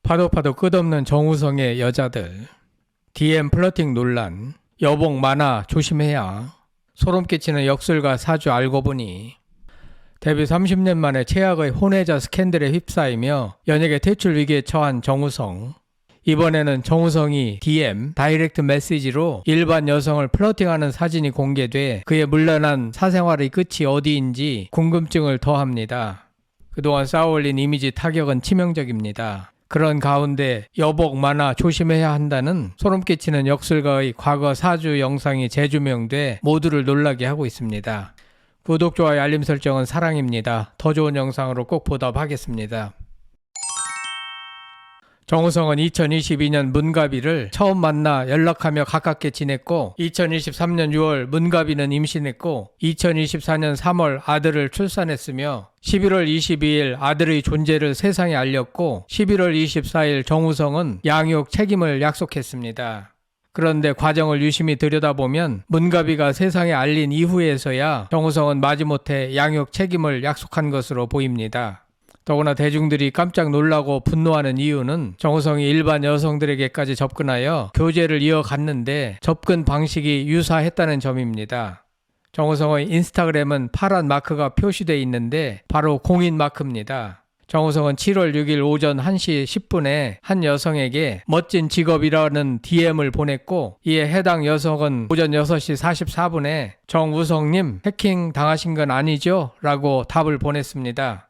파도 끝없는 정우성의 여자들, DM 플러팅 논란, 여복 많아 조심해야, 소름 끼치는 역술가 사주 알고 보니, 데뷔 30년 만에 최악의 혼외자 스캔들에 휩싸이며 연예계 퇴출 위기에 처한 정우성. 이번에는 정우성이 DM, 다이렉트 메시지로 일반 여성을 플러팅하는 사진이 공개돼 그의 물란한 사생활의 끝이 어디인지 궁금증을 더합니다. 그동안 쌓아올린 이미지 타격은 치명적입니다. 그런 가운데 여복 많아 조심해야 한다는 소름 끼치는 역술가의 과거 사주 영상이 재조명돼 모두를 놀라게 하고 있습니다. 구독, 좋아요, 알림 설정은 사랑입니다. 더 좋은 영상으로 꼭 보답하겠습니다. 정우성은 2022년 문가비를 처음 만나 연락하며 가깝게 지냈고 2023년 6월 문가비는 임신했고 2024년 3월 아들을 출산했으며 11월 22일 아들의 존재를 세상에 알렸고 11월 24일 정우성은 양육 책임을 약속했습니다. 그런데 과정을 유심히 들여다보면 문가비가 세상에 알린 이후에서야 정우성은 마지못해 양육 책임을 약속한 것으로 보입니다. 더구나 대중들이 깜짝 놀라고 분노하는 이유는 정우성이 일반 여성들에게까지 접근하여 교제를 이어갔는데 접근 방식이 유사했다는 점입니다. 정우성의 인스타그램은 파란 마크가 표시되어 있는데 바로 공인 마크입니다. 정우성은 7월 6일 오전 1시 10분에 한 여성에게 멋진 직업이라는 DM을 보냈고 이에 해당 여성은 오전 6시 44분에 정우성님 해킹 당하신 건 아니죠? 라고 답을 보냈습니다.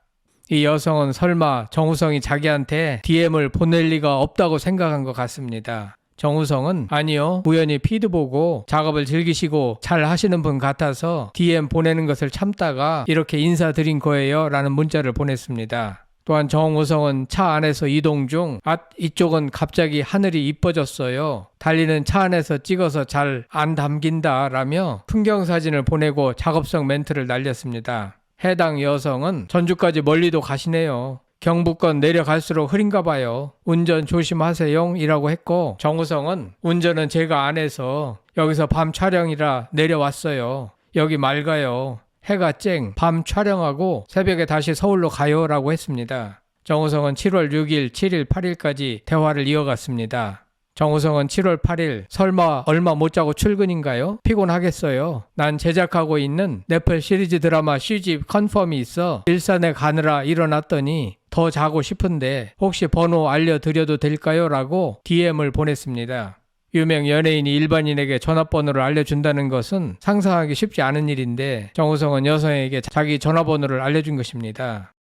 이 여성은 설마 정우성이 자기한테 DM을 보낼 리가 없다고 생각한 것 같습니다. 정우성은 아니요, 우연히 피드 보고 작업을 즐기시고 잘 하시는 분 같아서 DM 보내는 것을 참다가 이렇게 인사드린 거예요 라는 문자를 보냈습니다. 또한 정우성은 차 안에서 이동 중 이쪽은 갑자기 하늘이 이뻐졌어요. 달리는 차 안에서 찍어서 잘 안 담긴다 라며 풍경 사진을 보내고 작업성 멘트를 날렸습니다. 해당 여성은 전주까지 멀리도 가시네요. 경부권 내려갈수록 흐린가 봐요. 운전 조심하세요 이라고 했고 정우성은 운전은 제가 안 해서 여기서 밤 촬영이라 내려왔어요. 여기 맑아요. 해가 쨍 밤 촬영하고 새벽에 다시 서울로 가요 라고 했습니다. 정우성은 7월 6일, 7일, 8일까지 대화를 이어갔습니다. 정우성은 7월 8일 설마 얼마 못 자고 출근인가요? 피곤하겠어요. 난 제작하고 있는 넷플 시리즈 드라마 C집 컨펌이 있어 일산에 가느라 일어났더니 더 자고 싶은데 혹시 번호 알려드려도 될까요? 라고 DM을 보냈습니다. 유명 연예인이 일반인에게 전화번호를 알려준다는 것은 상상하기 쉽지 않은 일인데 정우성은 여성에게 자기 전화번호를 알려준 것입니다.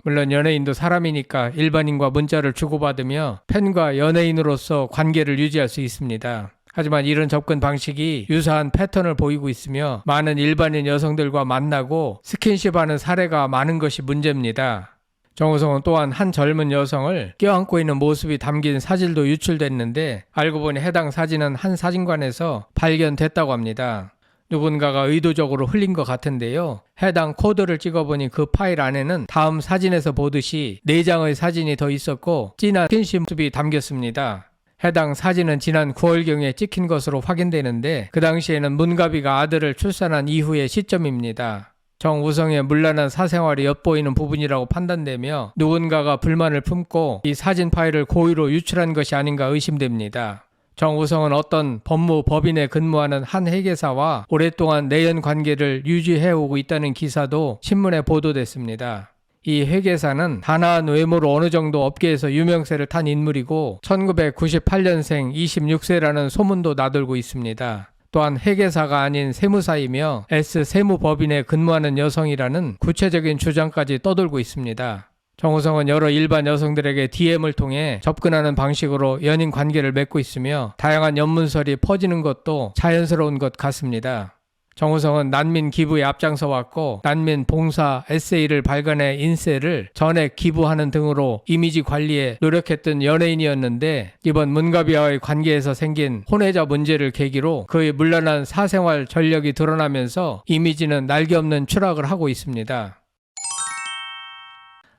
물론 연예인도 사람이니까 일반인과 문자를 주고받으며 팬과 연예인으로서 관계를 유지할 수 있습니다. 하지만 이런 접근 방식이 유사한 패턴을 보이고 있으며 많은 일반인 여성들과 만나고 스킨십하는 사례가 많은 것이 문제입니다. 정우성은 또한 한 젊은 여성을 껴안고 있는 모습이 담긴 사진도 유출됐는데 알고 보니 해당 사진은 한 사진관에서 발견됐다고 합니다. 누군가가 의도적으로 흘린 것 같은데요. 해당 코드를 찍어보니 그 파일 안에는 다음 사진에서 보듯이 4장의 사진이 더 있었고 진한 스킨십이 담겼습니다. 해당 사진은 지난 9월경에 찍힌 것으로 확인되는데 그 당시에는 문가비가 아들을 출산한 이후의 시점입니다. 정우성의 문란한 사생활이 엿보이는 부분이라고 판단되며 누군가가 불만을 품고 이 사진 파일을 고의로 유출한 것이 아닌가 의심됩니다. 정우성은 어떤 법무법인에 근무하는 한 회계사와 오랫동안 내연 관계를 유지해오고 있다는 기사도 신문에 보도됐습니다. 이 회계사는 단아한 외모로 어느 정도 업계에서 유명세를 탄 인물이고 1998년생 26세라는 소문도 나돌고 있습니다. 또한 회계사가 아닌 세무사이며 S세무법인에 근무하는 여성이라는 구체적인 주장까지 떠돌고 있습니다. 정우성은 여러 일반 여성들에게 DM을 통해 접근하는 방식으로 연인 관계를 맺고 있으며 다양한 연문설이 퍼지는 것도 자연스러운 것 같습니다. 정우성은 난민 기부에 앞장서 왔고 난민 봉사 에세이를 발간해 인쇄를 전액 기부하는 등으로 이미지 관리에 노력했던 연예인이었는데 이번 문가비와의 관계에서 생긴 혼외자 문제를 계기로 그의 문란한 사생활 전력이 드러나면서 이미지는 날개없는 추락을 하고 있습니다.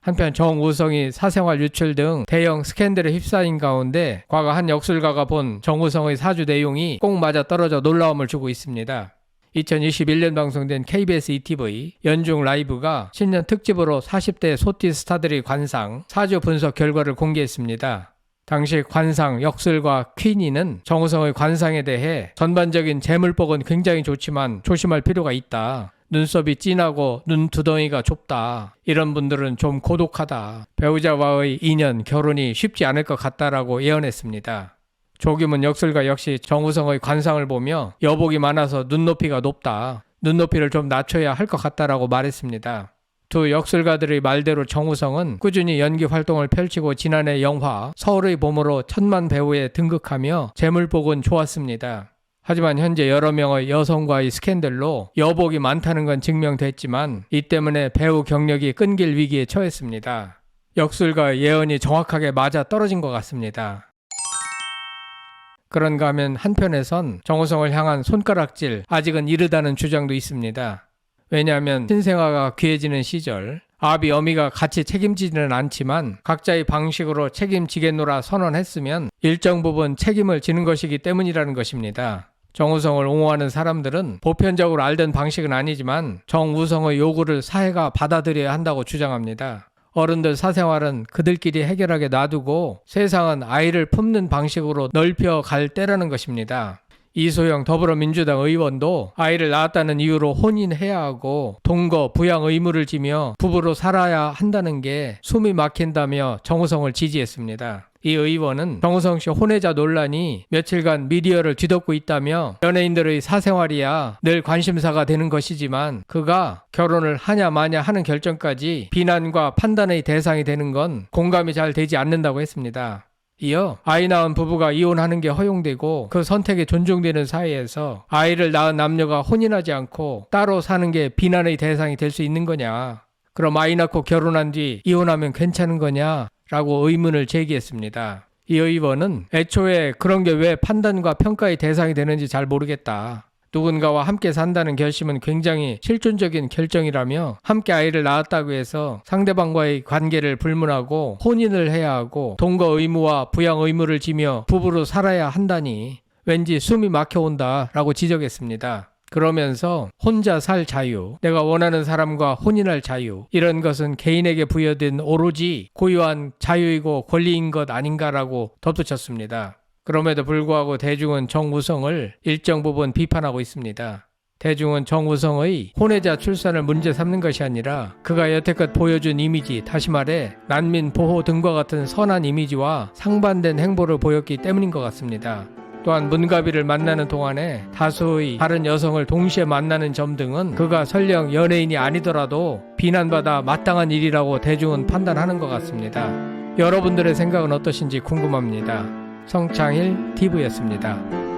한편 정우성이 사생활 유출 등 대형 스캔들에 휩싸인 가운데 과거 한 역술가가 본 정우성의 사주 내용이 꼭 맞아떨어져 놀라움을 주고 있습니다. 2021년 방송된 KBS ETV 연중 라이브가 신년 특집으로 40대 소띠 스타들의 관상 4주 분석 결과를 공개했습니다. 당시 관상 역술가 퀸이는 정우성의 관상에 대해 전반적인 재물복은 굉장히 좋지만 조심할 필요가 있다. 눈썹이 진하고 눈두덩이가 좁다. 이런 분들은 좀 고독하다. 배우자와의 인연, 결혼이 쉽지 않을 것 같다라고 예언했습니다. 조규문 역술가 역시 정우성의 관상을 보며 여복이 많아서 눈높이가 높다. 눈높이를 좀 낮춰야 할 것 같다라고 말했습니다. 두 역술가들의 말대로 정우성은 꾸준히 연기 활동을 펼치고 지난해 영화 서울의 봄으로 1000만 배우에 등극하며 재물복은 좋았습니다. 하지만 현재 여러 명의 여성과의 스캔들로 여복이 많다는 건 증명됐지만 이 때문에 배우 경력이 끊길 위기에 처했습니다. 역술가의 예언이 정확하게 맞아 떨어진 것 같습니다. 그런가 하면 한편에선 정우성을 향한 손가락질 아직은 이르다는 주장도 있습니다. 왜냐하면 신생아가 귀해지는 시절 아비 어미가 같이 책임지지는 않지만 각자의 방식으로 책임지겠노라 선언했으면 일정 부분 책임을 지는 것이기 때문이라는 것입니다. 정우성을 옹호하는 사람들은 보편적으로 알던 방식은 아니지만 정우성의 요구를 사회가 받아들여야 한다고 주장합니다. 어른들 사생활은 그들끼리 해결하게 놔두고 세상은 아이를 품는 방식으로 넓혀갈 때라는 것입니다. 이소영 더불어민주당 의원도 아이를 낳았다는 이유로 혼인해야 하고 동거 부양 의무를 지며 부부로 살아야 한다는 게 숨이 막힌다며 정우성을 지지했습니다. 이 의원은 정우성 씨 혼외자 논란이 며칠간 미디어를 뒤덮고 있다며 연예인들의 사생활이야 늘 관심사가 되는 것이지만 그가 결혼을 하냐 마냐 하는 결정까지 비난과 판단의 대상이 되는 건 공감이 잘 되지 않는다고 했습니다. 이어 아이 낳은 부부가 이혼하는 게 허용되고 그 선택이 존중되는 사회에서 아이를 낳은 남녀가 혼인하지 않고 따로 사는 게 비난의 대상이 될 수 있는 거냐? 그럼 아이 낳고 결혼한 뒤 이혼하면 괜찮은 거냐? 라고 의문을 제기했습니다. 이 의원은 애초에 그런 게 왜 판단과 평가의 대상이 되는지 잘 모르겠다. 누군가와 함께 산다는 결심은 굉장히 실존적인 결정이라며 함께 아이를 낳았다고 해서 상대방과의 관계를 불문하고 혼인을 해야 하고 동거 의무와 부양 의무를 지며 부부로 살아야 한다니 왠지 숨이 막혀온다 라고 지적했습니다. 그러면서 혼자 살 자유, 내가 원하는 사람과 혼인할 자유, 이런 것은 개인에게 부여된 오로지 고유한 자유이고 권리인 것 아닌가라고 덧붙였습니다. 그럼에도 불구하고 대중은 정우성을 일정 부분 비판하고 있습니다. 대중은 정우성의 혼외자 출산을 문제 삼는 것이 아니라 그가 여태껏 보여준 이미지, 다시 말해 난민 보호 등과 같은 선한 이미지와 상반된 행보를 보였기 때문인 것 같습니다. 또한 문가비를 만나는 동안에 다수의 다른 여성을 동시에 만나는 점 등은 그가 설령 연예인이 아니더라도 비난받아 마땅한 일이라고 대중은 판단하는 것 같습니다. 여러분들의 생각은 어떠신지 궁금합니다. 성창일 TV였습니다.